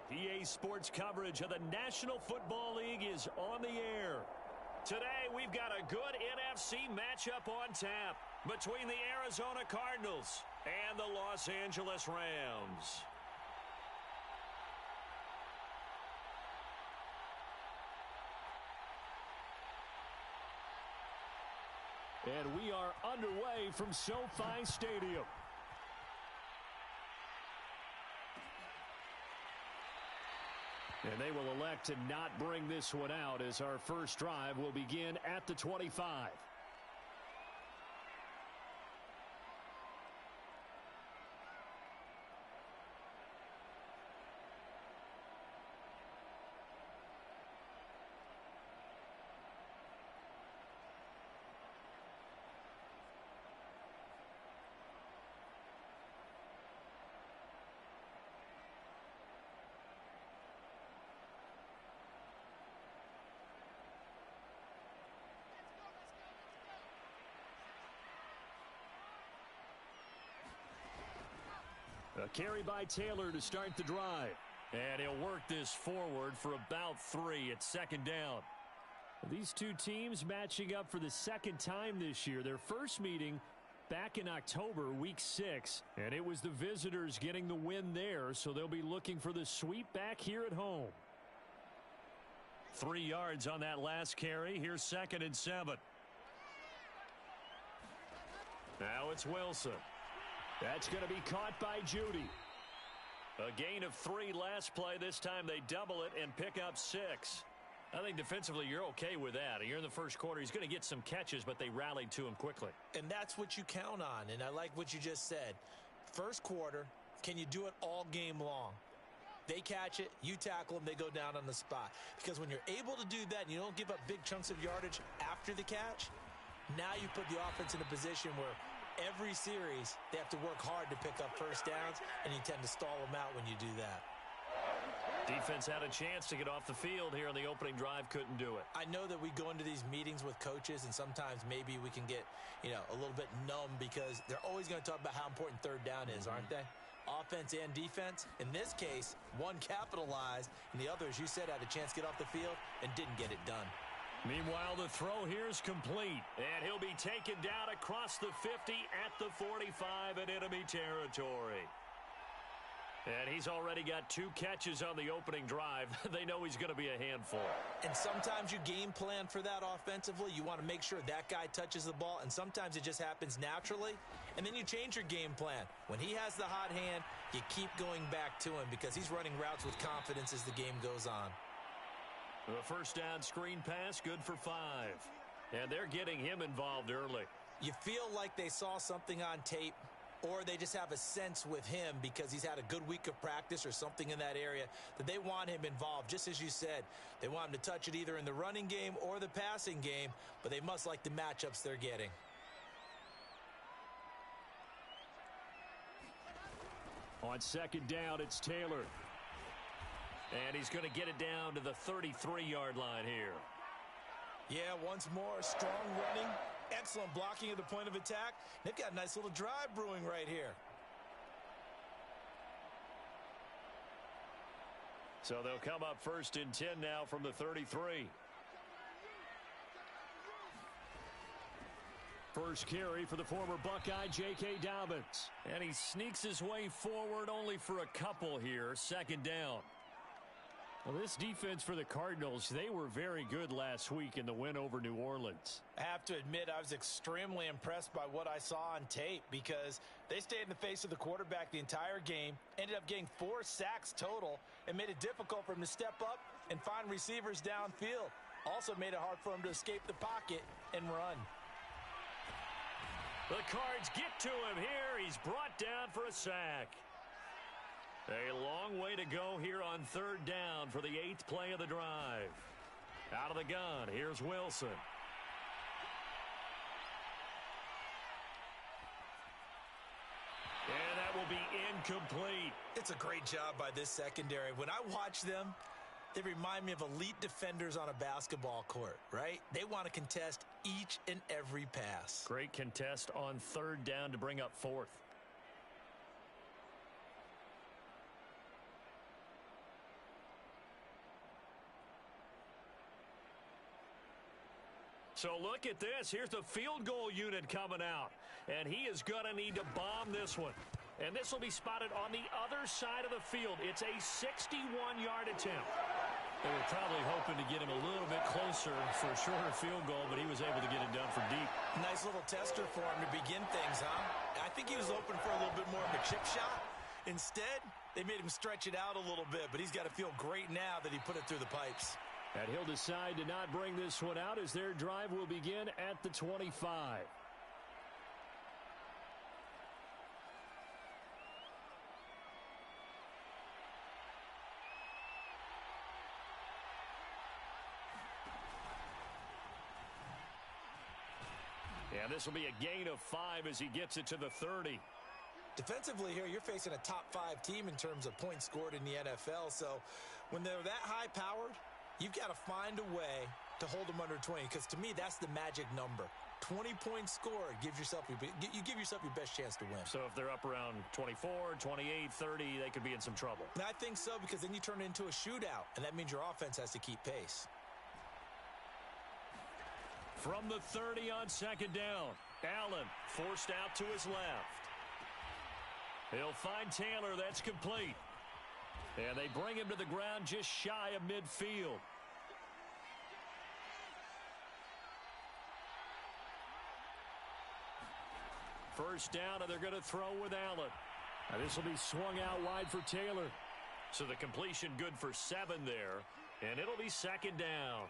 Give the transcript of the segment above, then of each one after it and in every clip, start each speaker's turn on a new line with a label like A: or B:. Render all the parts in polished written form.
A: PA Sports coverage of the National Football League is on the air. Today, we've got a good NFC matchup on tap between the Arizona Cardinals and the Los Angeles Rams. And we are underway from SoFi Stadium. And they will elect to not bring this one out as our first drive will begin at the 25. A carry by Taylor to start the drive. And he'll work this forward for about 3 at second down. These two teams matching up for the second time this year. Their first meeting back in October, week 6. And it was the visitors getting the win there, so they'll be looking for the sweep back here at home. 3 yards on that last carry. Here's 2nd and 7. Now it's Wilson. That's going to be caught by Judy. A gain of 3 last play. This time they double it and pick up 6. I think defensively you're okay with that. You're in the first quarter. He's going to get some catches, but they rallied to him quickly.
B: And that's what you count on, and I like what you just said. First quarter, can you do it all game long? They catch it, you tackle them, they go down on the spot. Because when you're able to do that and you don't give up big chunks of yardage after the catch, now you put the offense in a position where every series, they have to work hard to pick up first downs, and you tend to stall them out when you do that.
A: Defense had a chance to get off the field here on the opening drive, couldn't do it.
B: I know that we go into these meetings with coaches, and sometimes maybe we can get, a little bit numb because they're always going to talk about how important third down is, aren't they? Offense and defense. In this case, one capitalized, and the other, as you said, had a chance to get off the field and didn't get it done.
A: Meanwhile, the throw here is complete, and he'll be taken down across the 50 at the 45 in enemy territory. And he's already got 2 catches on the opening drive. They know he's going to be a handful.
B: And sometimes you game plan for that offensively. You want to make sure that guy touches the ball, and sometimes it just happens naturally. And then you change your game plan. When he has the hot hand, you keep going back to him because he's running routes with confidence as the game goes on.
A: The first down screen pass, good for 5. And they're getting him involved early.
B: You feel like they saw something on tape, or they just have a sense with him because he's had a good week of practice or something in that area that they want him involved. Just as you said, they want him to touch it either in the running game or the passing game, but they must like the matchups they're getting.
A: On second down, it's Taylor. And he's going to get it down to the 33-yard line here.
B: Yeah, once more, strong running, excellent blocking at the point of attack. They've got a nice little drive brewing right here.
A: So they'll come up 1st and 10 now from the 33. First carry for the former Buckeye, J.K. Dobbins. And he sneaks his way forward only for a couple here, 2nd down. Well, this defense for the Cardinals, they were very good last week in the win over New Orleans.
B: I have to admit, I was extremely impressed by what I saw on tape because they stayed in the face of the quarterback the entire game, ended up getting 4 sacks total, and made it difficult for him to step up and find receivers downfield. Also made it hard for him to escape the pocket and run.
A: The Cards get to him here. He's brought down for a sack. A long way to go here on 3rd down for the 8th play of the drive. Out of the gun, here's Wilson. And that will be incomplete.
B: It's a great job by this secondary. When I watch them, they remind me of elite defenders on a basketball court, right? They want to contest each and every pass.
A: Great contest on 3rd down to bring up 4th. So look at this. Here's the field goal unit coming out. And he is going to need to bomb this one. And this will be spotted on the other side of the field. It's a 61-yard attempt. They were probably hoping to get him a little bit closer for a shorter field goal, but he was able to get it done from deep.
B: Nice little tester for him to begin things, huh? I think he was hoping for a little bit more of a chip shot. Instead, they made him stretch it out a little bit, but he's got to feel great now that he put it through the pipes.
A: And he'll decide to not bring this one out as their drive will begin at the 25. And this will be a gain of 5 as he gets it to the 30.
B: Defensively here, you're facing a top-5 team in terms of points scored in the NFL. So when they're that high-powered, you've got to find a way to hold them under 20. Because to me, that's the magic number. 20 points scored gives yourself you give yourself your best chance to win.
A: So if they're up around 24, 28, 30, they could be in some trouble.
B: And I think so, because then you turn it into a shootout, and that means your offense has to keep pace.
A: From the 30 on second down, Allen forced out to his left. He'll find Taylor. That's complete. And they bring him to the ground just shy of midfield. First down, and they're going to throw with Allen. Now this will be swung out wide for Taylor. So the completion good for 7 there. And it'll be second down.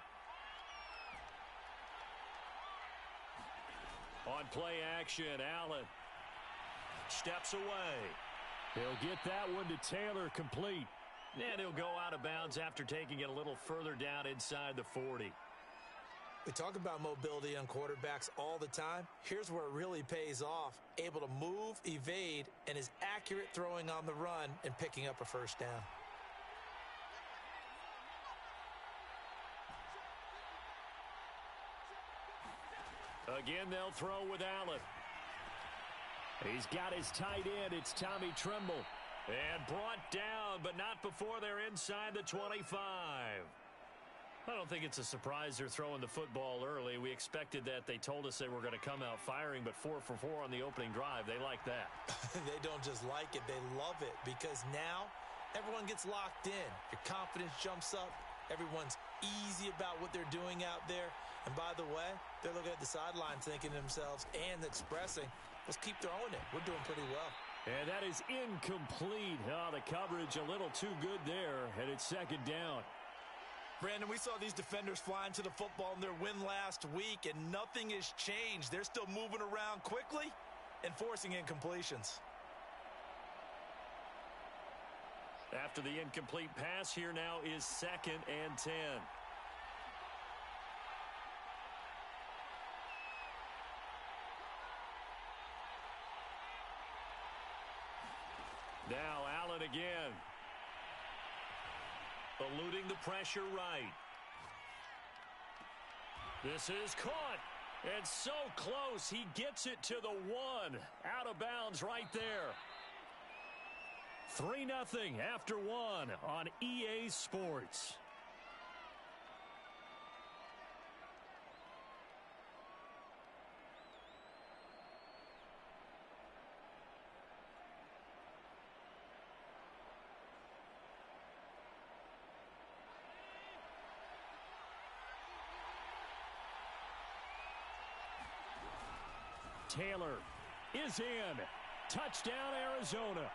A: On play action, Allen steps away. He'll get that one to Taylor, complete. And he'll go out of bounds after taking it a little further down inside the 40.
B: We talk about mobility on quarterbacks all the time. Here's where it really pays off. Able to move, evade, and is accurate throwing on the run and picking up a first down.
A: Again, they'll throw with Allen. He's got his tight end. It's Tommy Tremble. And brought down, but not before they're inside the 25. I don't think it's a surprise they're throwing the football early. We expected that. They told us they were going to come out firing, but 4 for 4 on the opening drive. They like that.
B: They don't just like it. They love it, because now everyone gets locked in. Your confidence jumps up. Everyone's easy about what they're doing out there. And by the way, they're looking at the sidelines thinking to themselves and expressing, let's keep throwing it. We're doing pretty well.
A: And that is incomplete. Oh, the coverage a little too good there, and it's second down.
B: Brandon, we saw these defenders flying to the football in their win last week, and nothing has changed. They're still moving around quickly and forcing incompletions.
A: After the incomplete pass, here now is second and 10. Now Allen again. Eluding the pressure right. This is caught. And so close. He gets it to the 1. Out of bounds right there. 3-0 after 1 on EA Sports. Taylor is in. Touchdown, Arizona.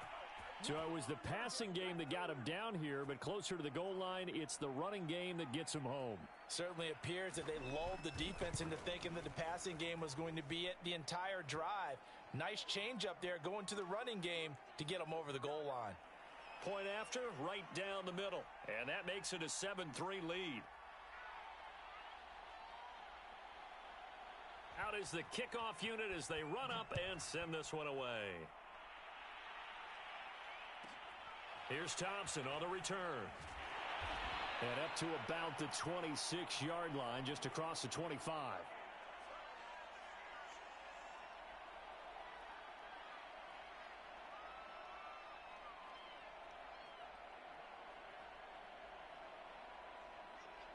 A: So it was the passing game that got him down here, but closer to the goal line, it's the running game that gets him home.
B: Certainly appears that they lulled the defense into thinking that the passing game was going to be it the entire drive. Nice change up there going to the running game to get them over the goal line.
A: Point after, right down the middle. And that makes it a 7-3 lead. Out is the kickoff unit as they run up and send this one away. Here's Thompson on the return. And up to about the 26-yard line, just across the 25.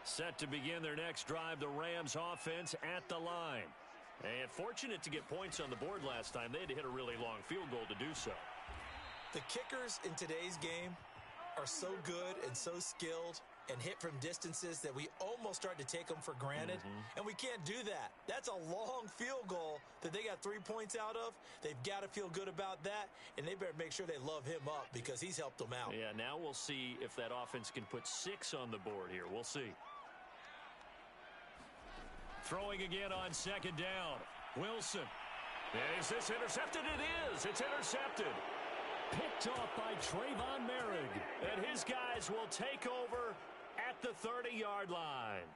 A: Set to begin their next drive, the Rams offense at the line. And fortunate to get points on the board last time. They had to hit a really long field goal to do so.
B: The kickers in today's game are so good and so skilled and hit from distances that we almost start to take them for granted. And we can't do that. That's a long field goal that they got 3 points out of. They've got to feel good about that, and they better make sure they love him up because he's helped them out.
A: Yeah, now we'll see if that offense can put 6 on the board here. We'll see. Throwing again on second down. Wilson. Is this intercepted? It is. It's intercepted. Picked off by Trayvon Merrick. And his guys will take over at the 30-yard line.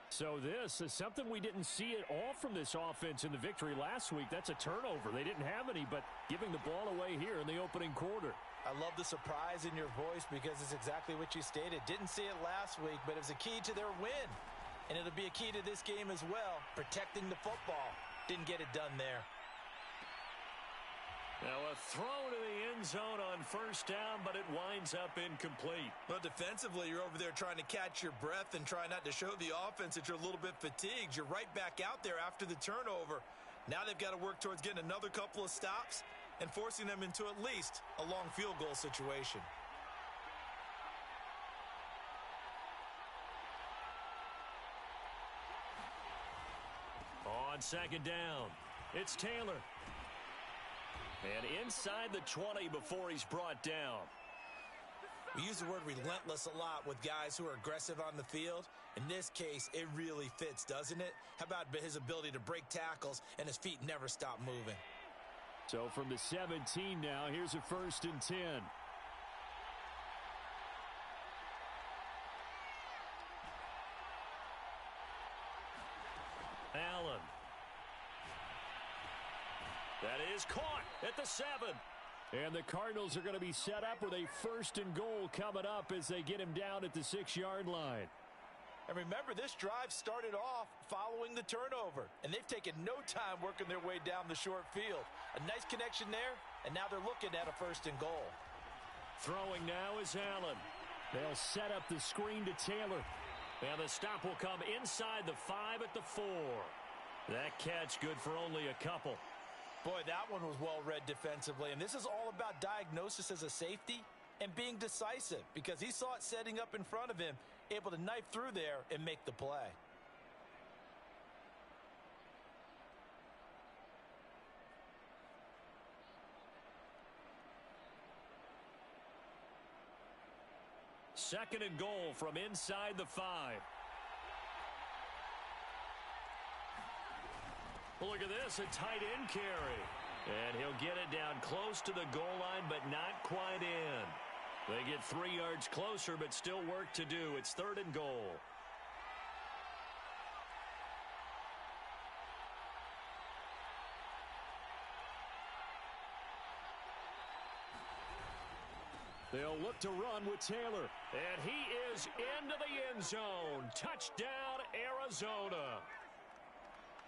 A: So this is something we didn't see at all from this offense in the victory last week. That's a turnover. They didn't have any, but giving the ball away here in the opening quarter.
B: I love the surprise in your voice because it's exactly what you stated. Didn't see it last week, but it was a key to their win. And it'll be a key to this game as well, protecting the football. Didn't get it done there.
A: Now a throw to the end zone on first down, but it winds up incomplete.
B: Well, defensively, you're over there trying to catch your breath and try not to show the offense that you're a little bit fatigued. You're right back out there after the turnover. Now they've got to work towards getting another couple of stops and forcing them into at least a long field goal situation.
A: On second down, it's Taylor. And inside the 20 before he's brought down.
B: We use the word relentless a lot with guys who are aggressive on the field. In this case, it really fits, doesn't it? How about his ability to break tackles and his feet never stop moving?
A: So from the 17 now, here's a 1st and 10. Allen. That is caught at the 7. And the Cardinals are going to be set up with a 1st and goal coming up as they get him down at the 6-yard line.
B: And remember, this drive started off following the turnover, and they've taken no time working their way down the short field. A nice connection there, and now they're looking at a 1st and goal.
A: Throwing now is Allen. They'll set up the screen to Taylor. And the stop will come inside the 5 at the 4. That catch good for only a couple.
B: Boy, that one was well read defensively, and this is all about diagnosis as a safety and being decisive because he saw it setting up in front of him, able to knife through there and make the play.
A: Second and goal from inside the 5. Look at this, a tight end carry. And he'll get it down close to the goal line, but not quite in. They get 3 yards closer, but still work to do. It's 3rd and goal. They'll look to run with Taylor. And he is into the end zone. Touchdown, Arizona.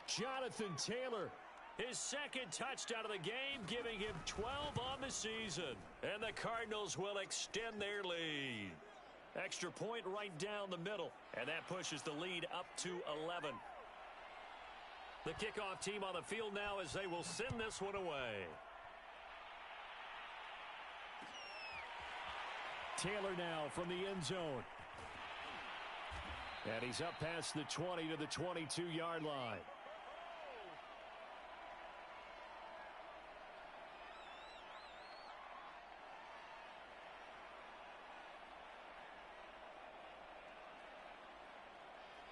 A: Jonathan Taylor, his 2nd touchdown of the game, giving him 12 on the season. And the Cardinals will extend their lead. Extra point right down the middle. And that pushes the lead up to 11. The kickoff team on the field now as they will send this one away. Taylor now from the end zone. And he's up past the 20 to the 22-yard line.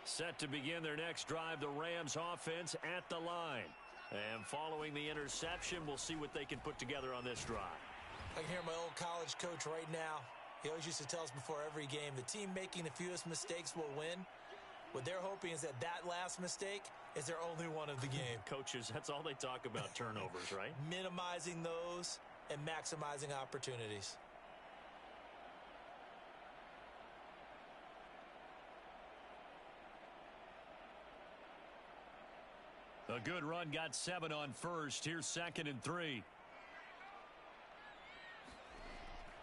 A: Set to begin their next drive, the Rams offense at the line. And following the interception, we'll see what they can put together on this drive.
B: I can hear my old college coach right now. He always used to tell us before every game, the team making the fewest mistakes will win. What they're hoping is that last mistake is their only one of the game.
A: Coaches, that's all they talk about, turnovers, right?
B: Minimizing those and maximizing opportunities.
A: A good run, got 7 on first. Here's 2nd and 3.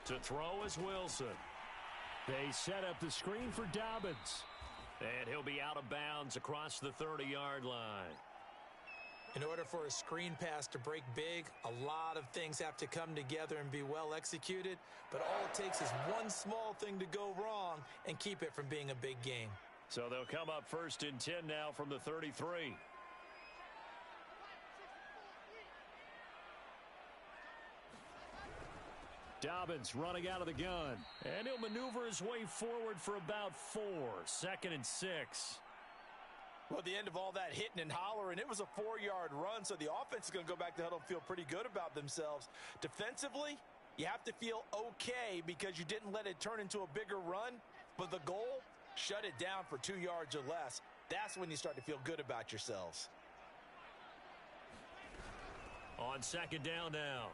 A: To throw is Wilson. They set up the screen for Dobbins. And he'll be out of bounds across the 30-yard line.
B: In order for a screen pass to break big, a lot of things have to come together and be well executed, but all it takes is one small thing to go wrong and keep it from being a big game.
A: So they'll come up 1st and 10 now from the 33. Dobbins running out of the gun, and he'll maneuver his way forward for about 4, 2nd and 6.
B: Well, at the end of all that hitting and hollering, it was a 4-yard run, so the offense is going to go back to huddle and feel pretty good about themselves. Defensively, you have to feel okay because you didn't let it turn into a bigger run, but the goal, shut it down for 2 yards or less. That's when you start to feel good about yourselves.
A: On 2nd down now,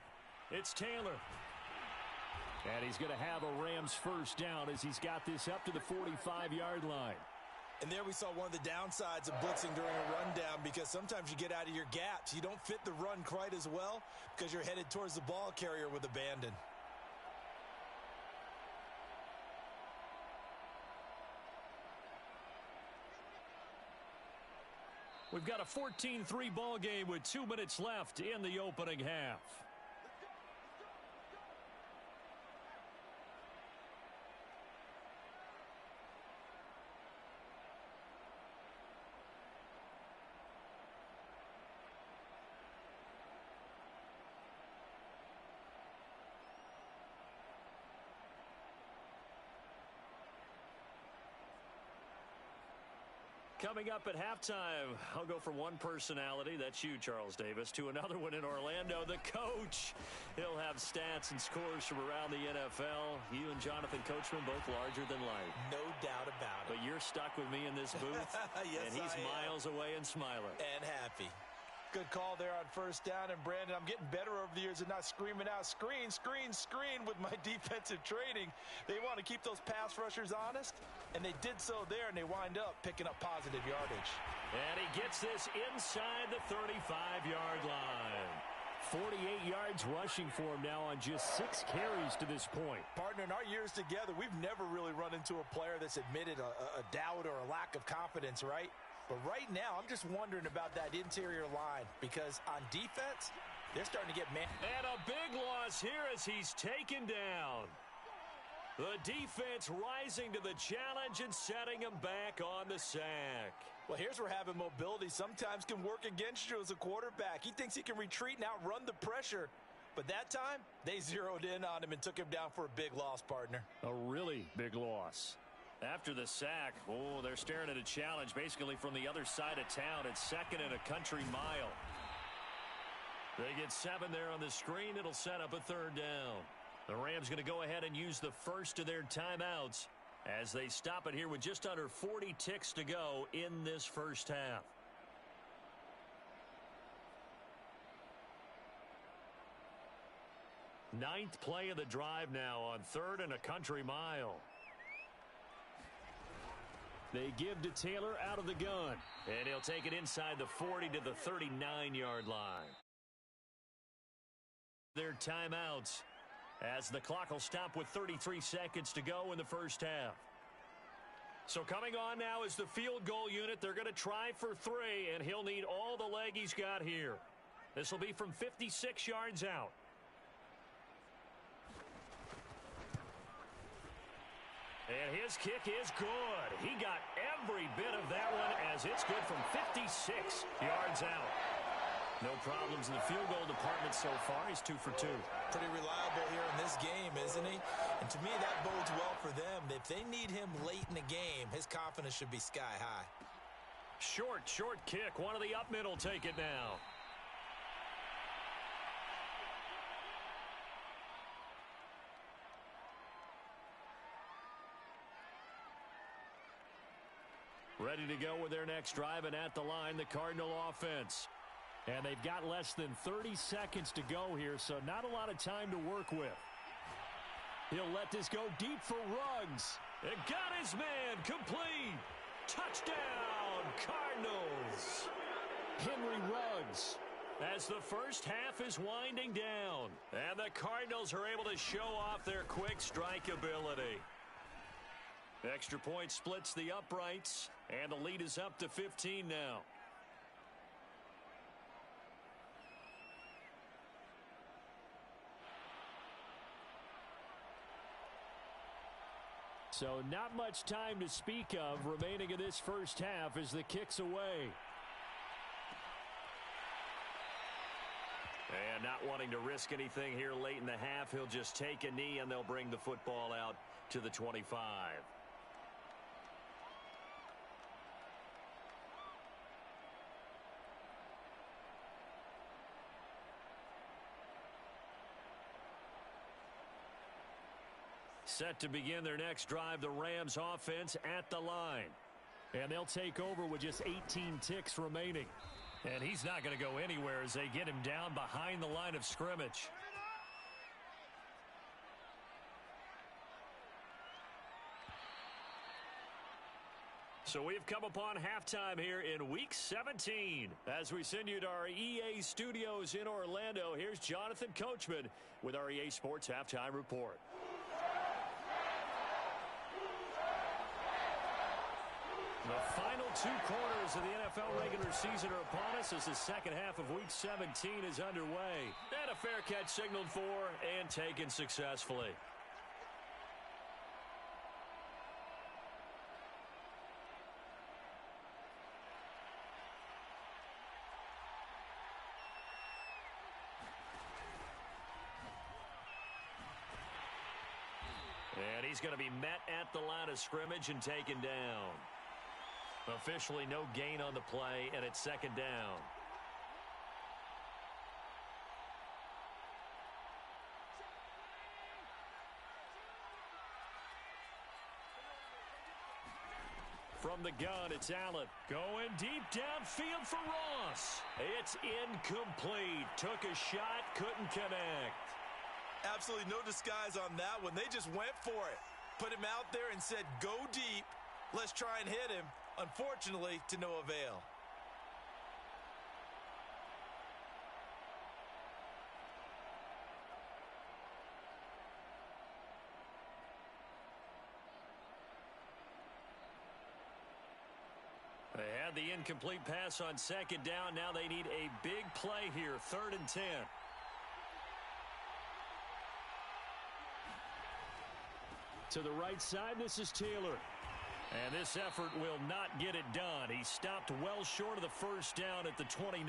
A: it's Taylor. And he's going to have a Rams 1st down as he's got this up to the 45-yard line.
B: And there we saw one of the downsides of blitzing during a rundown, because sometimes you get out of your gaps. You don't fit the run quite as well because you're headed towards the ball carrier with abandon.
A: We've got a 14-3 ball game with 2 minutes left in the opening half. Coming up at halftime, I'll go from one personality, that's you, Charles Davis, to another one in Orlando, the coach. He'll have stats and scores from around the NFL. You and Jonathan Coachman both larger than life.
B: No doubt about it.
A: But you're stuck with me in this booth,
B: yes,
A: and he's miles away and smiling.
B: And happy. Good call there on 1st down. And, Brandon, I'm getting better over the years at not screaming out, screen, screen, screen with my defensive training. They want to keep those pass rushers honest, and they did so there, and they wind up picking up positive yardage.
A: And he gets this inside the 35-yard line. 48 yards rushing for him now on just 6 carries to this point.
B: Partner, in our years together, we've never really run into a player that's admitted a doubt or a lack of confidence, right? But right now, I'm just wondering about that interior line, because on defense, they're starting to get man.
A: And a big loss here as he's taken down. The defense rising to the challenge and setting him back on the sack.
B: Well, here's where having mobility sometimes can work against you as a quarterback. He thinks he can retreat and outrun the pressure. But that time, they zeroed in on him and took him down for a big loss, partner.
A: A really big loss. After the sack, they're staring at a challenge basically from the other side of town. It's 2nd and a country mile. They get 7 there on the screen. It'll set up a 3rd down. The Rams going to go ahead and use the first of their timeouts as they stop it here with just under 40 ticks to go in this first half. Ninth play of the drive now on 3rd and a country mile. They give to Taylor out of the gun, and he'll take it inside the 40 to the 39-yard line. Their timeouts as the clock will stop with 33 seconds to go in the first half. So coming on now is the field goal unit. They're going to try for 3, and he'll need all the leg he's got here. This will be from 56 yards out. And his kick is good. He got every bit of that one as it's good from 56 yards out. No problems in the field goal department so far. He's 2 for 2.
B: Pretty reliable here in this game, isn't he? And to me, that bodes well for them. If they need him late in the game, his confidence should be sky high.
A: Short kick. One of the up mid will take it now. Ready to go with their next drive, and at the line, the Cardinal offense. And they've got less than 30 seconds to go here, so not a lot of time to work with. He'll let this go deep for Ruggs. And got his man complete. Touchdown, Cardinals. Henry Ruggs. As the first half is winding down, and the Cardinals are able to show off their quick strike ability. Extra point splits the uprights, and the lead is up to 15 now. So not much time to speak of remaining in this first half as the kick's away. And not wanting to risk anything here late in the half, he'll just take a knee and they'll bring the football out to the 25. Set to begin their next drive, the Rams offense at the line. And they'll take over with just 18 ticks remaining. And he's not going to go anywhere as they get him down behind the line of scrimmage. So we've come upon halftime here in Week 17. As we send you to our EA studios in Orlando, here's Jonathan Coachman with our EA Sports Halftime Report. The final two quarters of the NFL regular season are upon us as the second half of Week 17 is underway. And a fair catch signaled for and taken successfully. And he's going to be met at the line of scrimmage and taken down. Officially no gain on the play, and it's second down. From the gun, it's Allen. Going deep downfield for Ross. It's incomplete. Took a shot, couldn't connect.
B: Absolutely no disguise on that one. They just went for it. Put him out there and said, go deep. Let's try and hit him. Unfortunately, to no avail.
A: They had the incomplete pass on second down. Now they need a big play here, 3rd and 10. To the right side, this is Taylor. And this effort will not get it done. He stopped well short of the first down at the 29.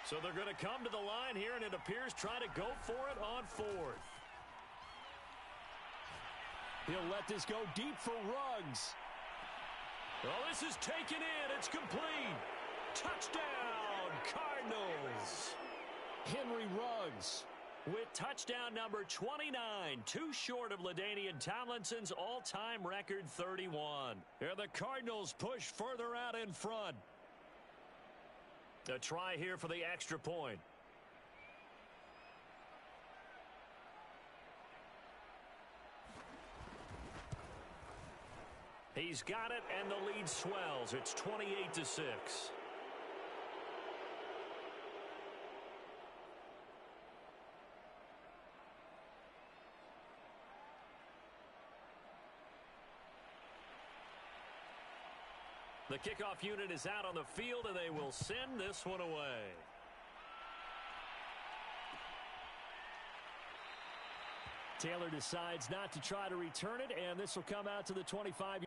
A: So they're going to come to the line here, and it appears try to go for it on 4th. He'll let this go deep for Ruggs. Oh, this is taken in. It's complete. Touchdown, Cardinals. Henry Ruggs with touchdown number 29, too short of LaDainian Tomlinson's all-time record 31. And the Cardinals push further out in front. A try here for the extra point. He's got it, and the lead swells. It's 28-6. The kickoff unit is out on the field, and they will send this one away. Taylor decides not to try to return it, and this will come out to the 25.